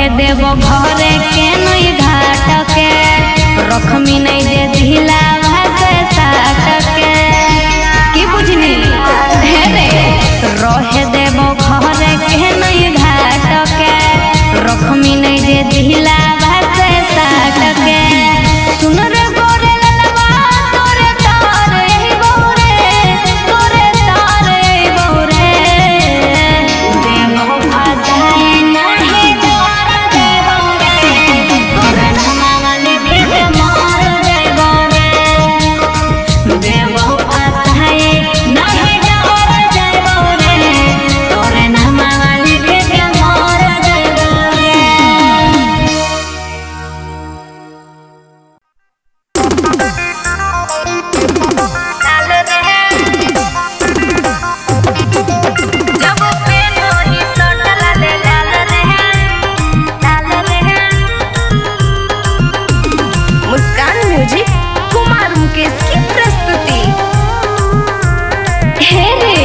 रहे देव घरे के नई घाट के रखमी नहीं जे ढीला भाषे साट के की बुझनी हे रे रहे देव घरे के नई घाट के रखमी नहीं जे ढीला भाषे साट के सुन रे गोरे ललवा तोरे तारे बौरे तोरे तारे बौरे देव भाषाए नहीं डर दे बौरे तोरे नामा लिखि के मार दे बौरे देव भाषाए नहीं डर दे बौरे तोरे नामा लिखि के मार दे बौरे। मुस्कान म्यूजिक कुमार मुकेश की प्रस्तुति। हे रे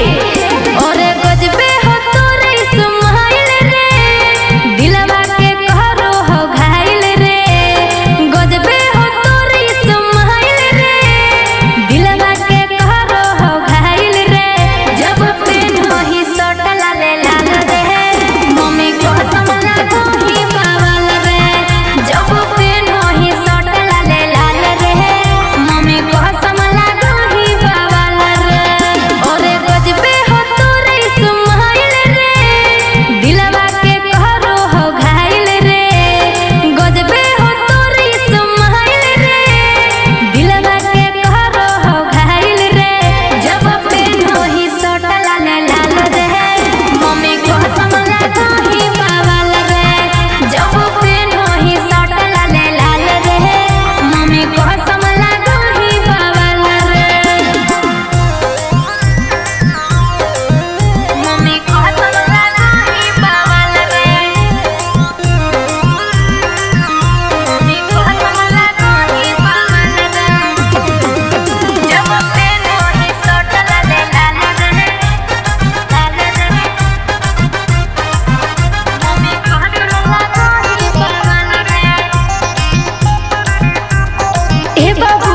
ओरे गजबे हो तोरे स्माइल रे दिलवा के करो हो घायल रे गजबे हो तोरे स्माइल रे दिलवा के करो हो घायल रे जब पेनो ही शर्ट लाल लाल रे मम्मी को समला को ही पावल रे जब पेनो ही शर्ट लाल लाल रे मम्मी को समला को ही पावल रे ओरे गजबे हो तोरे स्माइल रे दिलवा के करो हो घायल रे गजबे हो तोरे स्माइल रे दिलवा के करो हो घायल रे जब पेनो ही शर्ट लाल लाल रे मम्मी को समला को ही पावल रे जब पेनो ही शर्ट लाल लाल रे मम्मी को समला को ही पावल रे मम्मी को समला को ही पावल रे मम्मी को समला को ही पावल रे जब पेनो ही शर्ट लाल लाल रे मम्मी को समला को ही पावल रे। ए बाबू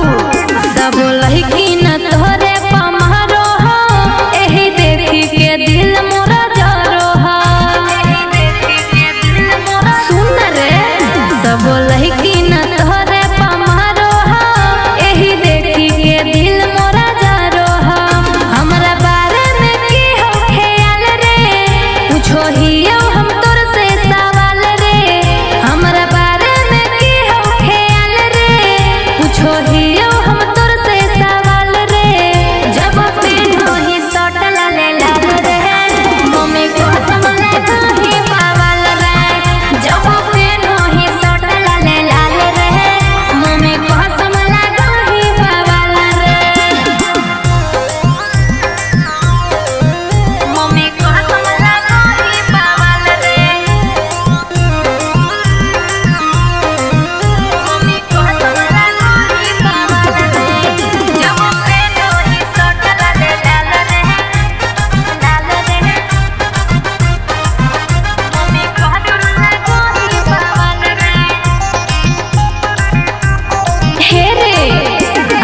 सब लड़की न तोरे पमारो हो एही देखी के दिल मोरा जरो हो सुन रे सब लड़की न तोरे पमारो हो एही देखी के दिल मोरा जरो हो हमरा बारे में की हो ख्याल रे पूछो हियो हम तोर से सवाल रे हमरा बारे में की हो ख्याल रे पूछो हियो हम तोर से सवाल रे जब पेनो ही शर्ट लाल लाल रे मम्मी को समला को ही पावल रे जब पेनो ही शर्ट लाल लाल रे मम्मी को समला को ही पावल रे मम्मी को समला को ही पावल रे मम्मी को समला को ही पावल रे जब पेनो ही शर्ट लाल लाल रे मम्मी को समला को ही पावल रे। हे रे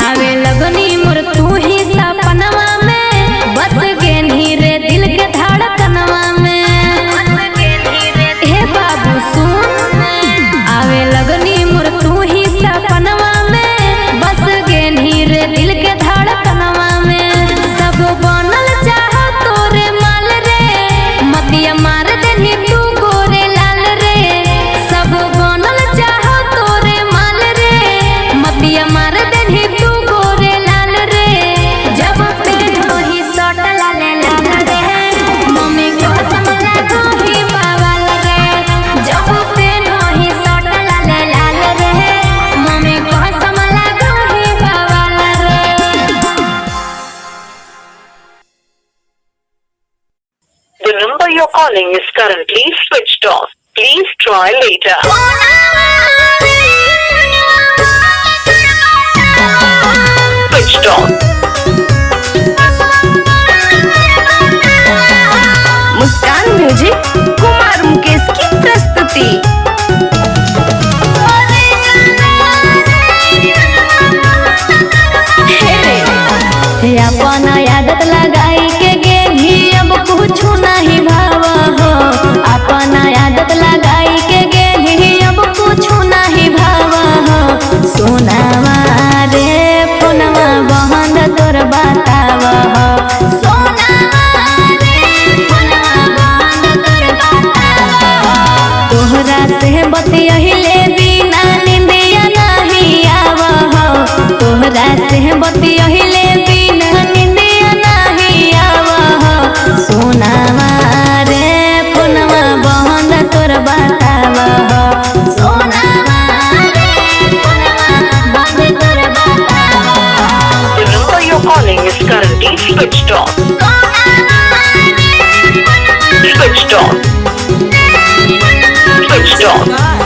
आवे लगनी मोर तू ही सपनवा में बस गेनी रे दिल के धड़कनवा में हे बाबू सुन आवे लगनी मोर तू ही सपनवा में बस गेनी रे दिल के धड़कनवा में सब बनल चाह तोरे माल रे मतिया मार देनी तू गोरे लाल रे सब बनल चाह तोरे माल रे मतिया मार देनी तू गोरे लाल रे जब पेनो ही शर्ट लाल लाल रे मम्मी को समला को ही पावल रे जब पेनो ही शर्ट लाल लाल रे मम्मी को समला को ही पावल रे। The number you're calling is currently switched off. Please try later. Switched off. Muskan music Kumar Mukesh की प्रस्तुति। तोहरा से बतियहिले बिना निंदिया नहीं आवह तोहरा से बतियहिले बिना निंदिया नहीं आवह सोनावा रे फोनवा बहन तोर बतावह सोनावा रे फोनवा बहन तोर बतावह The number you're calling is currently switched off. Switched off. Switched off.